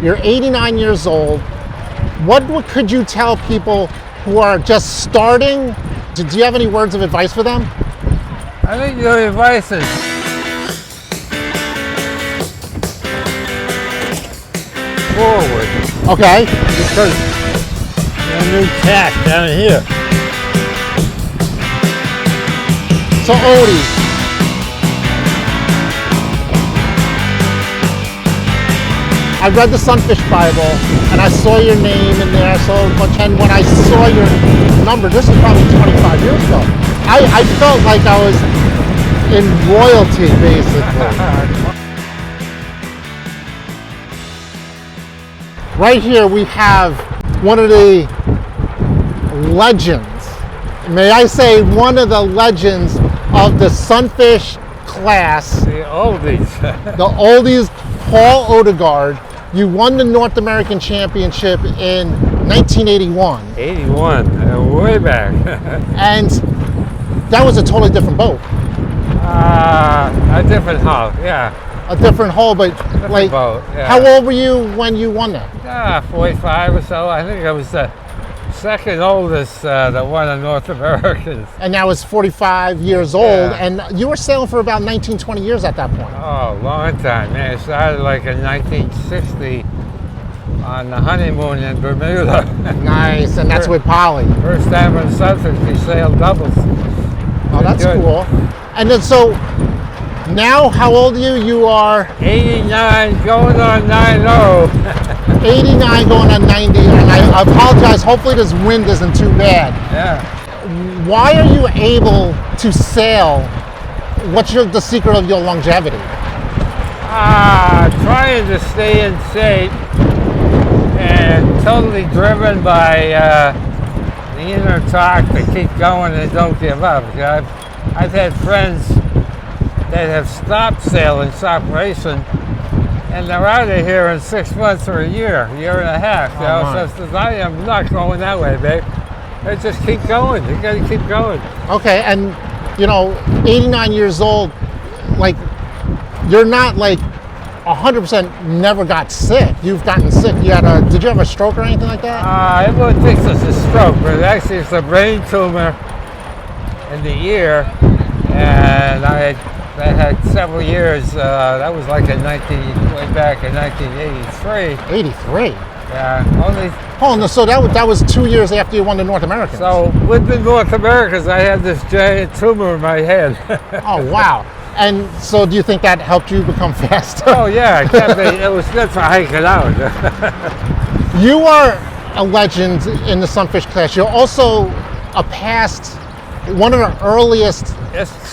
You're 89 years old. What could you tell people who are just starting? Do you have any words of advice for them? I think your advice is forward. Okay. Because there's a new tack down here. So Odie, I read the Sunfish Bible and I saw your name in there, and when I saw your number, this is probably 25 years ago, I felt like I was in royalty, basically. Right here we have one of the legends, may I say one of the legends of the Sunfish class. The oldies. The oldies, Paul Odegaard. You won the North American Championship in 1981. 81, way back. And that was a totally different boat. A different hull, yeah. A different hull, but Different like, boat, yeah. How old were you when you won that? 45 or so. I think I was the second oldest that won the North Americans. And that was 45 years old, Yeah. and you were sailing for about 19, 20 years at that point. Oh, long time, man. It started like in 1960 on the honeymoon in Bermuda. Nice, and that's with Polly. First time on Sunfish, we sailed doubles. Oh, that's Good. cool. And then so, now how old are you? You are 89 going on 90. 89 going on 90, and I apologize, hopefully this wind isn't too bad. Yeah. Why are you able to sail? What's the secret of your longevity? Trying to stay in shape and totally driven by the inner talk to keep going and don't give up. I've had friends that have stopped sailing, stopped racing, and they're out of here in 6 months or a year and a half. You know? So I am not going that way, babe. I just keep going. You got to keep going. Okay, and 89 years old, like, you're not like 100% never got sick. You've gotten sick. Did you have a stroke or anything like that? Everyone thinks it's a stroke, but actually it's a brain tumor in the ear, and I had several years. That was like way back in 1983. 83. Yeah, only. Oh no! So that was 2 years after you won the North Americans. So with the North Americans, I had this giant tumor in my head. Oh wow! And so, do you think that helped you become faster? Oh yeah, it was good for hiking out. You are a legend in the Sunfish class. You're also one of the earliest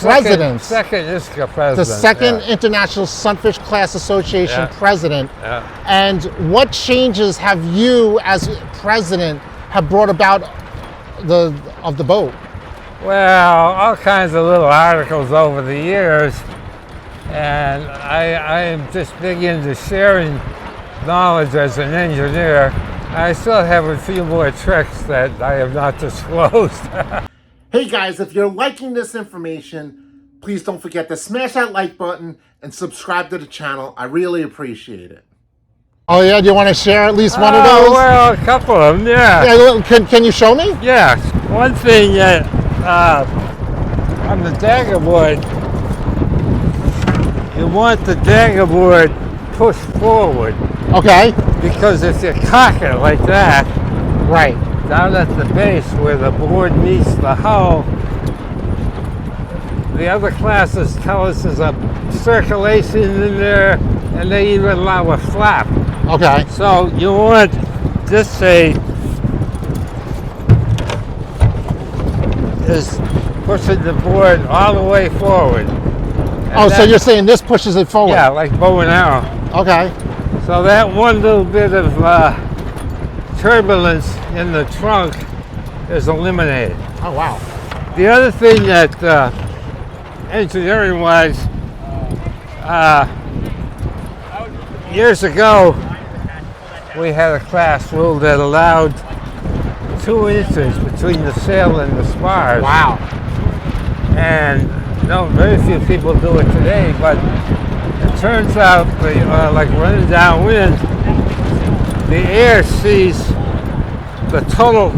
presidents. Second ISCA president. The second International SUnfish CLass Association president. Yeah. And what changes have you, as president, have brought about of the boat? Well, all kinds of little articles over the years, and I am just big into sharing knowledge as an engineer. I still have a few more tricks that I have not disclosed. Hey guys, if you're liking this information, please don't forget to smash that like button and subscribe to the channel. I really appreciate it. Oh yeah, do you want to share at least one of those? Well, a couple of them, yeah. Can you show me? Yeah. One thing that on the dagger board, you want the dagger board pushed forward. Okay. Because if you cock it like that, right, down at the base where the board meets the hull, the other classes tell us there's a circulation in there, and they even allow a flap. Okay. So you want this is pushing the board all the way forward. And so you're saying this pushes it forward? Yeah, like bow and arrow. Okay. So that one little bit of turbulence in the trunk is eliminated. Oh wow. The other thing that engineering-wise, years ago we had a class rule that allowed 2 inches between the sail and the spars. Wow. And very few people do it today, but it turns out like running downwind, the air sees the total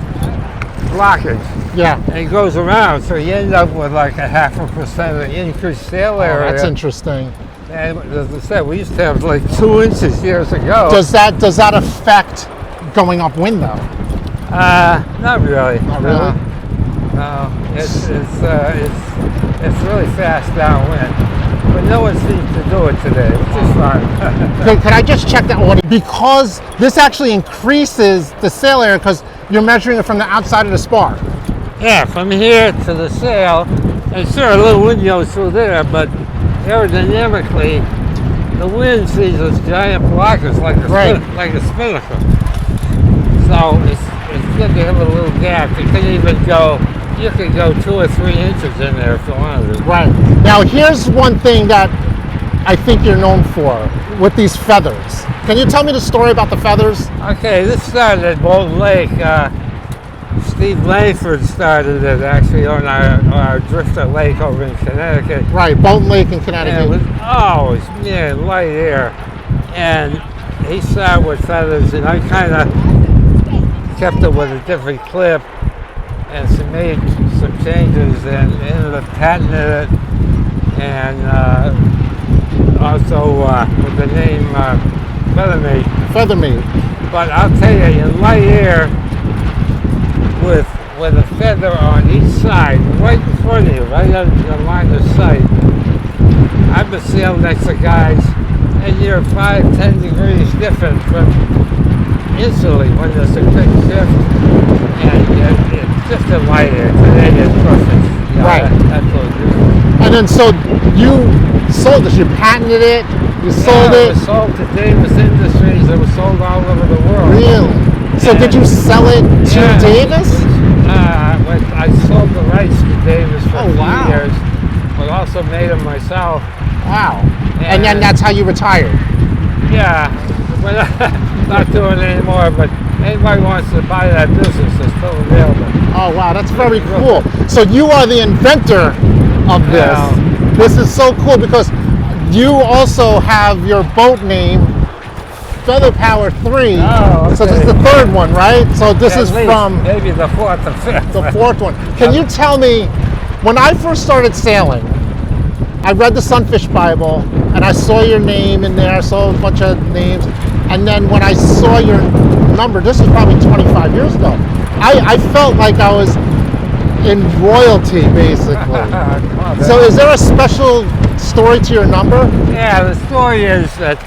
blockage. Yeah. And it goes around, so you end up with like a 0.5% increased sail area. That's interesting. And as I said, we used to have like 2 inches years ago. Does that affect going upwind though? Not really. Not really? No, it's really fast downwind, but no one seems to do it today, which is fine. Could I just check that one? Because this actually increases the sail area because you're measuring it from the outside of the spar. Yeah, from here to the sail, and sure, a little wind goes through there, but aerodynamically, the wind sees those giant blockers like a spinnaker. So it's good to have a little gap. You could go 2 or 3 inches in there if you wanted to. Right. Now here's one thing that I think you're known for with these feathers. Can you tell me the story about the feathers? Okay, this started at Bolton Lake. Steve Langford started it actually on our drifter lake over in Connecticut. Right, Bolton Lake in Connecticut. And it was always, light air. And he started with feathers, and I kind of kept it with a different clip and made some changes and ended up patenting it, and also with the name Feathermate. Feathermate. But I'll tell you, in light air, with a feather on each side, right in front of you, right on the line of sight, I've been sailing next to guys, and you're 5-10 degrees different from instantly when there's a quick shift, and it's just a light air. Today it's perfect. Right. That's what it is. And then so you sold this, you patented it, you sold it? It was sold to Davis Industries. It was sold all over the world. Really? So did you sell it to Davis? I sold the rights to Davis for a few wow. years, but also made them myself. Wow. And then that's how you retired? Yeah. But not doing it anymore, but anybody wants to buy that business, it's still available. Oh wow, that's very cool. So you are the inventor of this. Yeah. This is so cool because you also have your boat name Feather Power 3. Oh, okay. So this is the third one, right? So this is least, from maybe the fourth or fifth. the fourth one. Can you tell me, when I first started sailing, I read the Sunfish Bible and I saw your name in there, I saw a bunch of names, and then when I saw your number, this is probably 25 years ago, I felt like I was in royalty, basically. So is there a special story to your number? Yeah, the story is that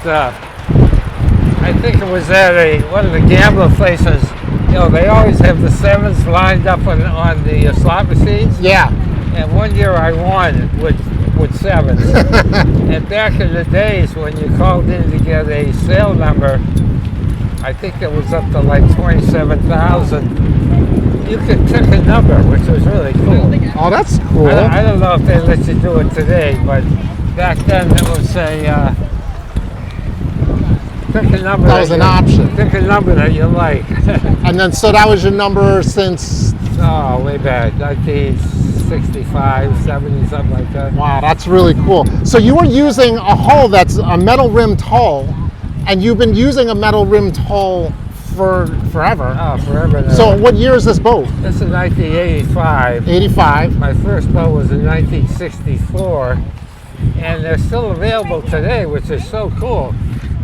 I think it was at one of the gambler places. They always have the sevens lined up on the slot machines. Yeah. And one year I won with sevens. And back in the days when you called in to get a sale number, I think it was up to like 27,000. You could pick a number, which was really cool. Oh, that's cool. I don't know if they let you do it today, but back then it was pick a number. That was an option. Pick a number that you like. And then, so that was your number since? Oh, way back, 1965, 70, something like that. Wow, that's really cool. So you were using a hull that's a metal rimmed hull, and you've been using a metal rimmed hull for forever. Oh, forever now. So what year is this boat? This is 1985. 85. My first boat was in 1964, and they're still available today, which is so cool.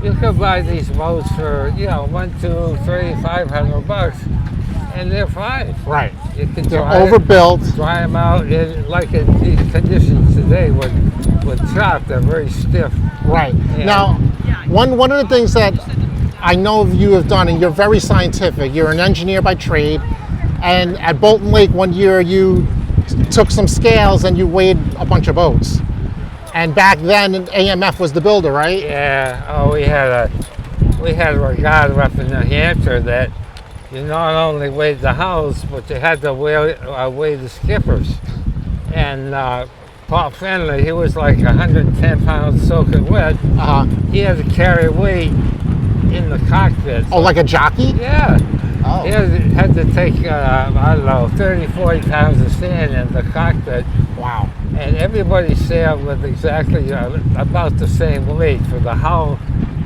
You can buy these boats for, $100, $200, $300, $500, and they're fine. Right. You can They're overbuilt. Dry them out in these conditions today with chop. They're very stiff. Right. Yeah. Now, one of the things that I know you have done, and you're very scientific. You're an engineer by trade, and at Bolton Lake one year you took some scales and you weighed a bunch of boats. And back then, AMF was the builder, right? Yeah. Oh, we had a regatta up in New Hampshire that you not only weighed the hulls, but you had to weigh the skippers. And Paul Fenley, he was like 110 pounds soaking wet. He had to carry weight in the cockpit. Oh, like a jockey? Yeah. Oh. He had to take, 30, 40 pounds of sand in the cockpit. Wow. And everybody sailed with exactly about the same weight for the hull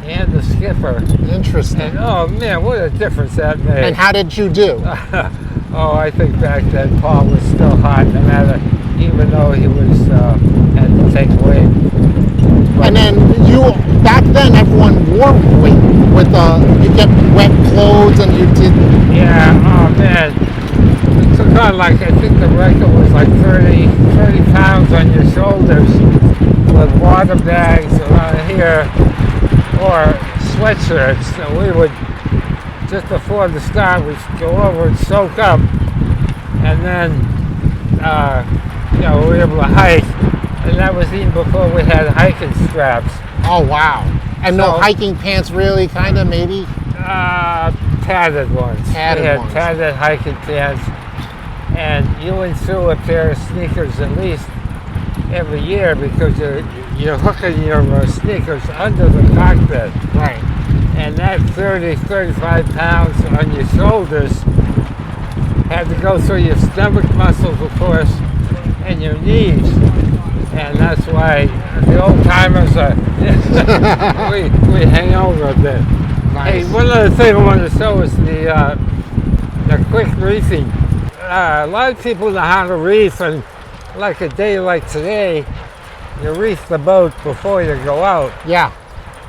and the skipper. Interesting. And oh man, what a difference that made. And how did you do? Oh, I think back then Paul was still hot, no matter, even though he was had to take weight. And then back then everyone wore weight with you get wet clothes and you did. Yeah, oh man. It took on like, I think the record was like 30 pounds on your shoulders with water bags around here or sweatshirts. So we would, just before the start, we'd go over and soak up, and then we were able to hike, and that was even before we had hiking straps. Oh wow! And so, no hiking pants, really, kind of, maybe. Padded ones. We had padded hiking pants, and you insure a pair of sneakers at least every year because you're hooking your sneakers under the cockpit. Right. And that 35 pounds on your shoulders had to go through your stomach muscles, of course, and your knees. And that's why the old timers we hang over a bit. Nice. Hey, one other thing I wanted to show is the quick reefing. A lot of people know how to reef, and like a day like today, you reef the boat before you go out. Yeah.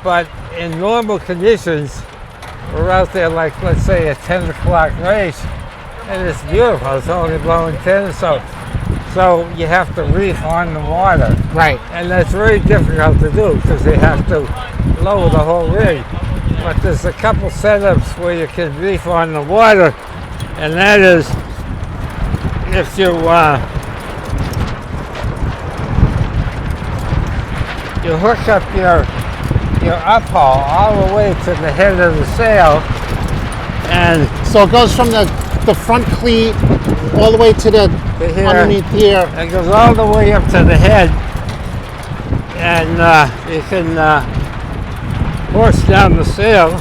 But in normal conditions, we're out there like, let's say, a 10 o'clock race, and it's beautiful. It's only blowing 10 or so. So you have to reef on the water. Right. And that's very difficult to do because they have to lower the whole rig. But there's a couple setups where you can reef on the water, and that is if you hook up your uphaul all the way to the head of the sail, and so it goes from the front cleat all the way to here, underneath here. It goes all the way up to the head, and you can horse down the sail.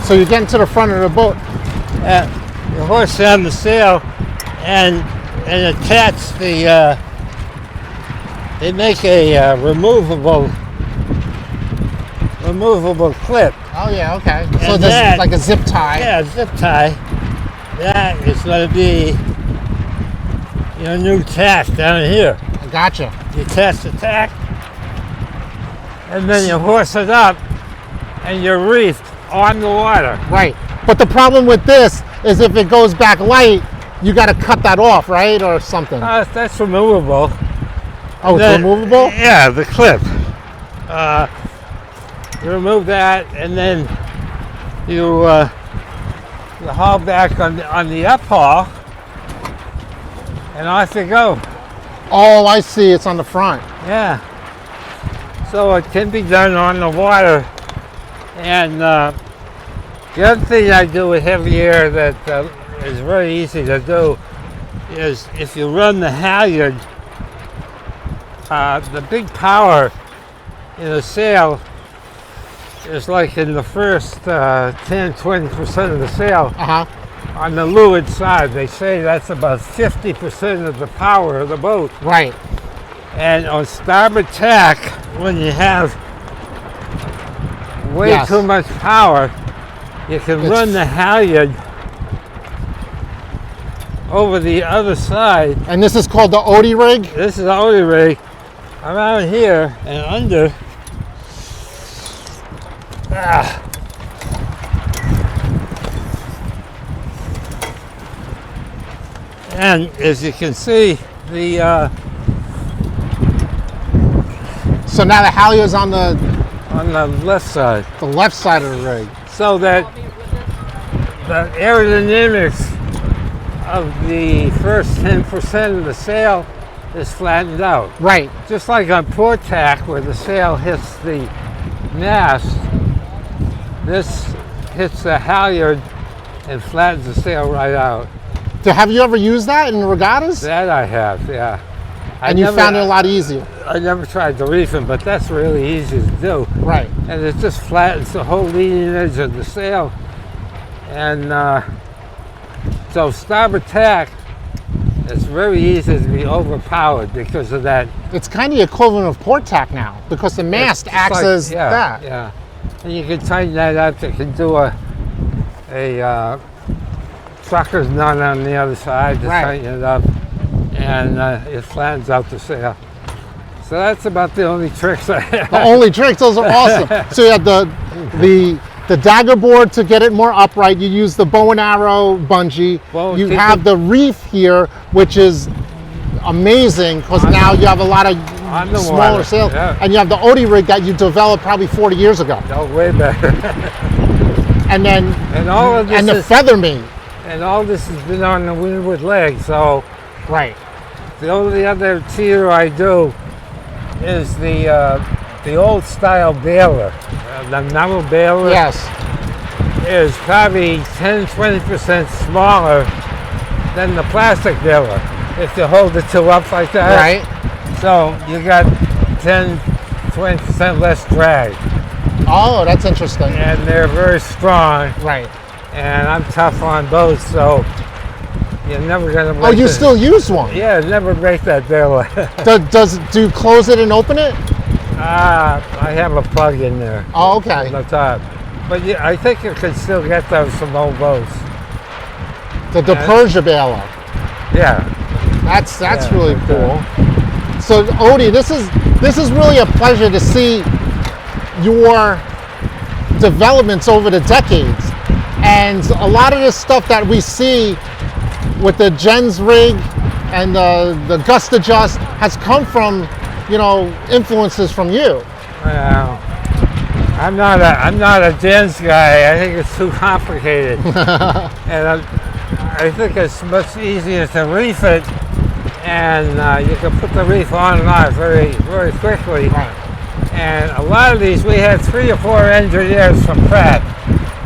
So you get into the front of the boat. You horse down the sail and attach the. They make a removable clip. Oh yeah, okay. And so this is like a zip tie. Yeah, zip tie. That is going to be your new tack down here. I gotcha. You attach the tack, and then you horse it up, and you're reefed on the water. Right. But the problem with this is if it goes back light, you got to cut that off, right, or something. That's removable. Oh, it's removable? Yeah, the clip. You remove that, and then you haul back on the uphaul, and off you go. Oh, I see. It's on the front. Yeah. So it can be done on the water. And the other thing I do with heavy air that is very easy to do is if you run the halyard, the big power in a sail is like in the first 10-20% of the sail. On the leeward side. They say that's about 50% of the power of the boat. Right. And on starboard tack, when you have way too much power, you can run the halyard over the other side. And this is called the Odie rig? This is the Odie rig. Around here and under. And as you can see, the so now the halyard's on the left side. The left side of the rig. So that the aerodynamics of the first 10% of the sail is flattened out. Right. Just like on port tack where the sail hits the mast, this hits the halyard and flattens the sail right out. So have you ever used that in regattas? That I have, yeah. And you found it a lot easier? I never tried the reefing, but that's really easy to do. Right. And it just flattens the whole leading edge of the sail. And so starboard tack, it's very easy to be overpowered because of that. It's kind of the equivalent of port tack now, because the mast acts as that. Yeah, and you can tighten that up. You can do a trucker's nut on the other side to tighten it up, and it flattens out the sail. So that's about the only tricks I have. The only tricks, those are awesome. So you have the dagger board to get it more upright. You use the bow and arrow bungee. You have the reef here, which is amazing because now you have a lot of smaller sails. Yeah. And you have the Odie rig that you developed probably 40 years ago. No, way better. And then all of this the feather meat. And all this has been on the windward leg. So the only other tier I do is the old style baler. The number baler is probably 10-20% smaller than the plastic baler if you hold the two up like that. Right. So you got 10-20% less drag. Oh, that's interesting. And they're very strong. Right. And I'm tough on both, so you're never gonna break. Oh, you still use one? Yeah, never break that baler. Do you close it and open it? I have a plug in there. Oh, okay. On the top. But yeah, I think you could still get those from old boats. The Persia baler. Yeah. That's really cool. So Odie, this is really a pleasure to see your developments over the decades. And a lot of this stuff that we see with the Jens rig and the Gust Adjust has come from, influences from you. Well, I'm not a Jens guy. I think it's too complicated. And I think it's much easier to reef it, and you can put the reef on and off very, very quickly. Right. And a lot of these, we had 3 or 4 engineers from Pratt.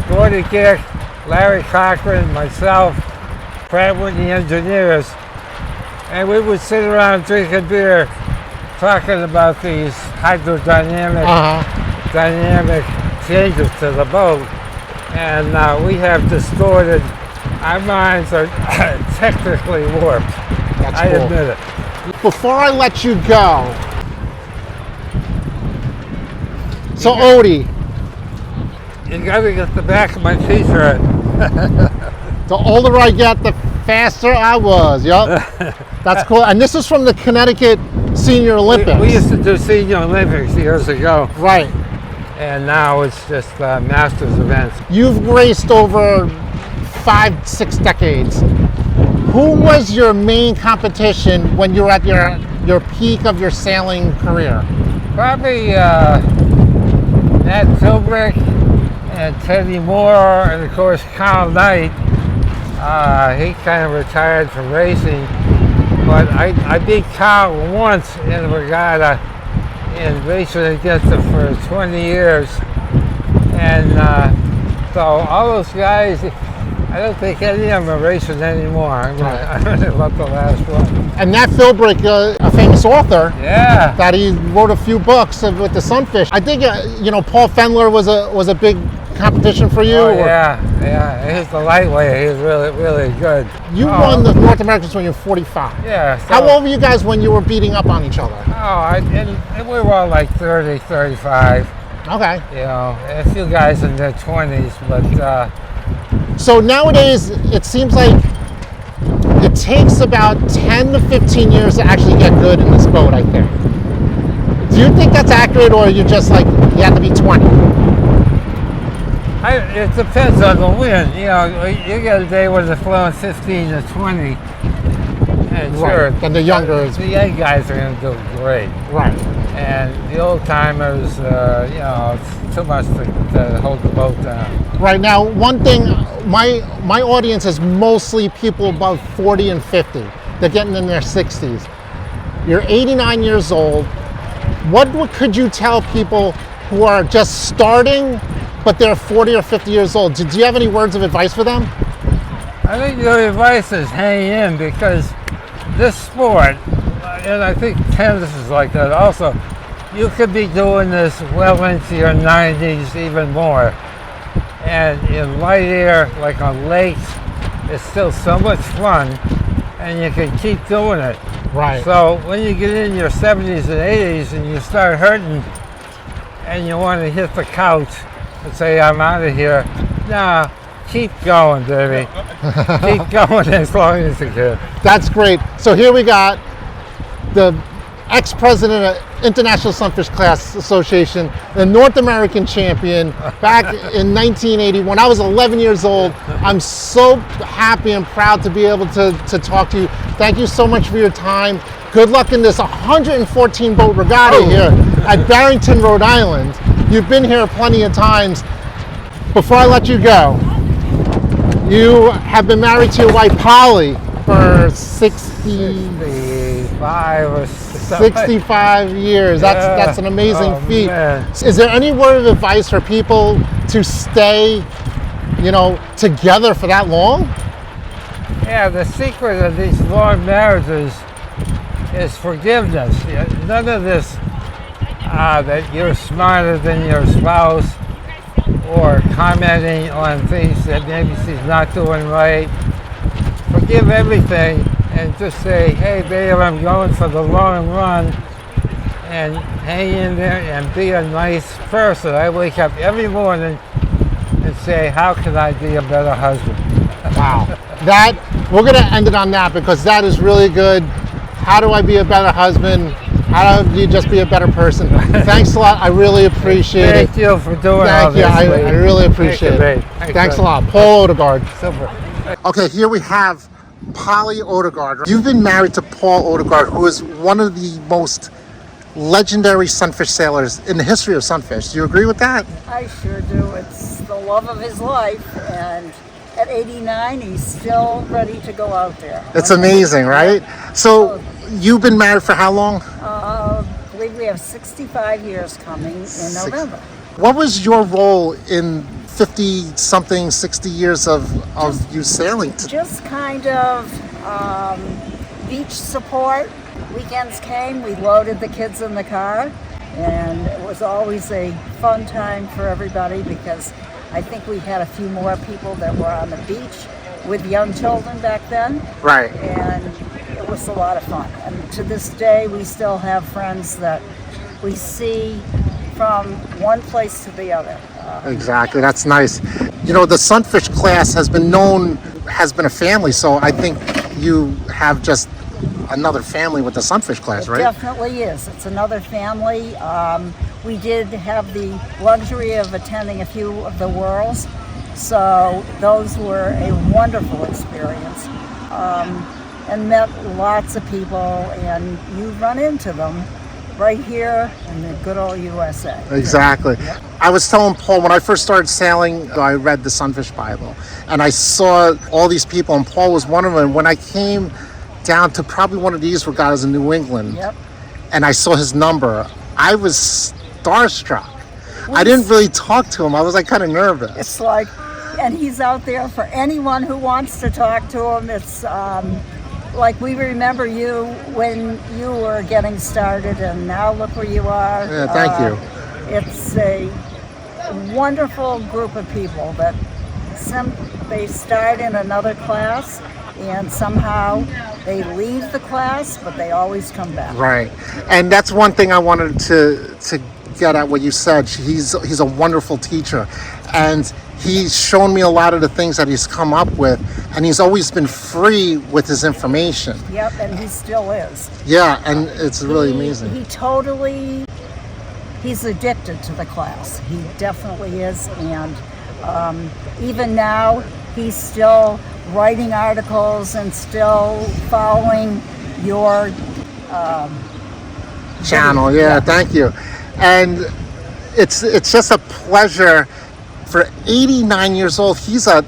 Gordy Gick, Larry Cochran, myself, Pratt Whitney engineers, and we would sit around drinking beer talking about these hydrodynamic dynamic changes to the boat, and we have distorted, our minds are technically warped. I admit it. Before I let you go, so Odie, you gotta get the back of my t-shirt. The older I get, the faster I was. Yup. That's cool. And this is from the Connecticut Senior Olympics. We used to do Senior Olympics years ago. Right. And now it's just Masters events. You've raced over 5-6 decades. Who was your main competition when you were at your peak of your sailing career? Probably Nat Philbrick and Teddy Moore, and of course Carl Knight. He kind of retired from racing, but I beat Carl once in regatta in racing against him for 20 years. And so all those guys, I don't think any of them are racing anymore. I really love the last one. And Nat Philbrick, a famous author, that he wrote a few books with the Sunfish. I think Paul Fendler was a big competition for you. Oh, yeah, he's the lightweight. He's really, really good. You won the North Americans when you were 45. Yeah. So, how old were you guys when you were beating up on each other? And we were all like 30, 35. Okay. A few guys in their 20s, but. So nowadays, it seems like it takes about 10 to 15 years to actually get good in this boat, I think. Do you think that's accurate, or are you just like, you have to be 20? It depends on the wind. You get a day when it's flowing 15 to 20, and sure. And the younger the young guys are going to do great. Right. And the old timers, it's too much to hold the boat down. Right. Now, one thing, my audience is mostly people above 40 and 50. They're getting in their 60s. You're 89 years old. What could you tell people who are just starting, but they're 40 or 50 years old? Do you have any words of advice for them? I think the advice is hang in, because this sport, and I think tennis is like that also, you could be doing this well into your 90s, even more. And in light air, like on lakes, it's still so much fun. and you can keep doing it. Right. So when you get in your 70s and 80s and you start hurting and you want to hit the couch and say, I'm out of here, nah, keep going, baby. Keep going as long as you can. That's great. So here we got the ex-president of International SUnfish CLass Association, the North American champion back in 1981. I was 11 years old. I'm so happy and proud to be able to talk to you. Thank you so much for your time. Good luck in this 114 boat regatta here at Barrington, Rhode Island. You've been here plenty of times. Before I let you go, you have been married to your wife Polly for 65 or 65 years. That's an amazing feat. Man. Is there any word of advice for people to stay, together for that long? Yeah, the secret of these long marriages is forgiveness. None of this that you're smarter than your spouse or commenting on things that maybe she's not doing right. Forgive everything and just say, hey babe, I'm going for the long run, and hang in there and be a nice person. I wake up every morning and say, how can I be a better husband? Wow. We're going to end it on that because that is really good. How do I be a better husband? How do you just be a better person? Thanks a lot. I really appreciate it. Thank you for doing all Thank you. this. I really appreciate it. Thanks a lot. Paul Odegaard. Super. Okay, here we have Polly Odegaard. You've been married to Paul Odegaard, who is one of the most legendary sunfish sailors in the history of sunfish. Do you agree with that? I sure do. It's the love of his life, and at 89, he's still ready to go out there. It's amazing, right? So, you've been married for how long? I believe we have 65 years coming in November. What was your role in 50-something, 60 years of you sailing? Just kind of beach support. Weekends came, we loaded the kids in the car, and it was always a fun time for everybody because I think we had a few more people that were on the beach with young children back then. Right. And it was a lot of fun. And to this day, we still have friends that we see from one place to the other. Exactly, that's nice. The Sunfish class has been a family, so I think you have just another family with the Sunfish class, right? It definitely is. It's another family. We did have the luxury of attending a few of the Worlds, so those were a wonderful experience. And met lots of people, and you run into them right here in the good old USA. Exactly. Yeah. I was telling Paul, when I first started sailing, I read the Sunfish Bible, and I saw all these people, and Paul was one of them. When I came down to probably one of these regattas in New England, and I saw his number, I was starstruck. I didn't really talk to him. I was kind of nervous. It's like, and he's out there for anyone who wants to talk to him. It's like we remember you when you were getting started, and now look where you are. Yeah, thank you. It's a wonderful group of people that they start in another class, and somehow they leave the class, but they always come back. Right, and that's one thing I wanted to get at what you said. He's a wonderful teacher, and he's shown me a lot of the things that he's come up with, and he's always been free with his information. Yep, and he still is. Yeah, and it's really amazing. He's addicted to the class. He definitely is, and even now he's still writing articles and still following your channel. Yeah, thank you. And it's just a pleasure. For 89 years old, he's an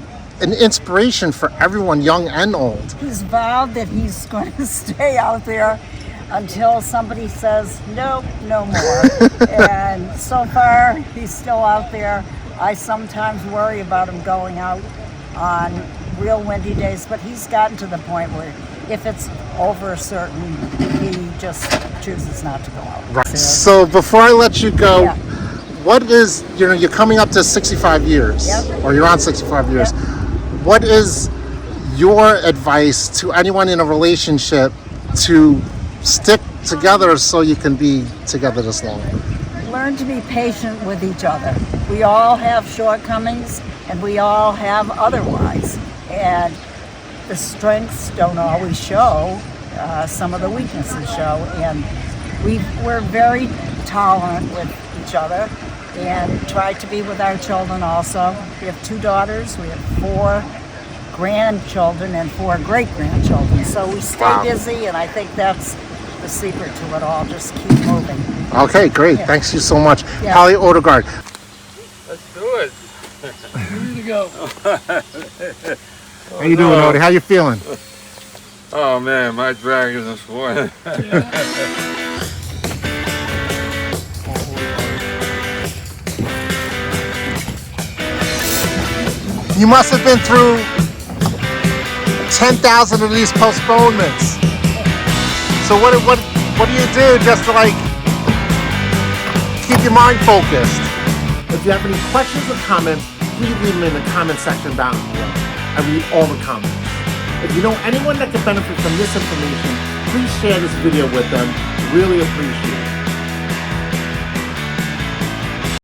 inspiration for everyone, young and old. He's vowed that he's going to stay out there until somebody says, nope, no more. And so far, he's still out there. I sometimes worry about him going out on real windy days, but he's gotten to the point where if it's over a certain, he just chooses not to go out. Right. So before I let you go, what is, you're coming up to 65 years, or you're on 65 years. What is your advice to anyone in a relationship to stick together so you can be together this long? Learn to be patient with each other. We all have shortcomings, and we all have otherwise. And the strengths don't always show. Some of the weaknesses show. And we're very tolerant with each other and try to be with our children also. We have 2 daughters. We have 4 grandchildren and 4 great-grandchildren. So we stay busy, and I think that's the secret to it all. Just keep moving. Okay, great. Yeah. Thanks you so much. Yeah. Holly Odegaard. Let's do it. Ready to go. How you doing, Odie? How you feeling? Oh man, my dragon is spoiling. You must have been through 10,000 of these postponements. So what do you do just to like keep your mind focused? If you have any questions or comments, please leave them in the comment section down below. I read all the comments. If you know anyone that could benefit from this information, please share this video with them. Really appreciate it.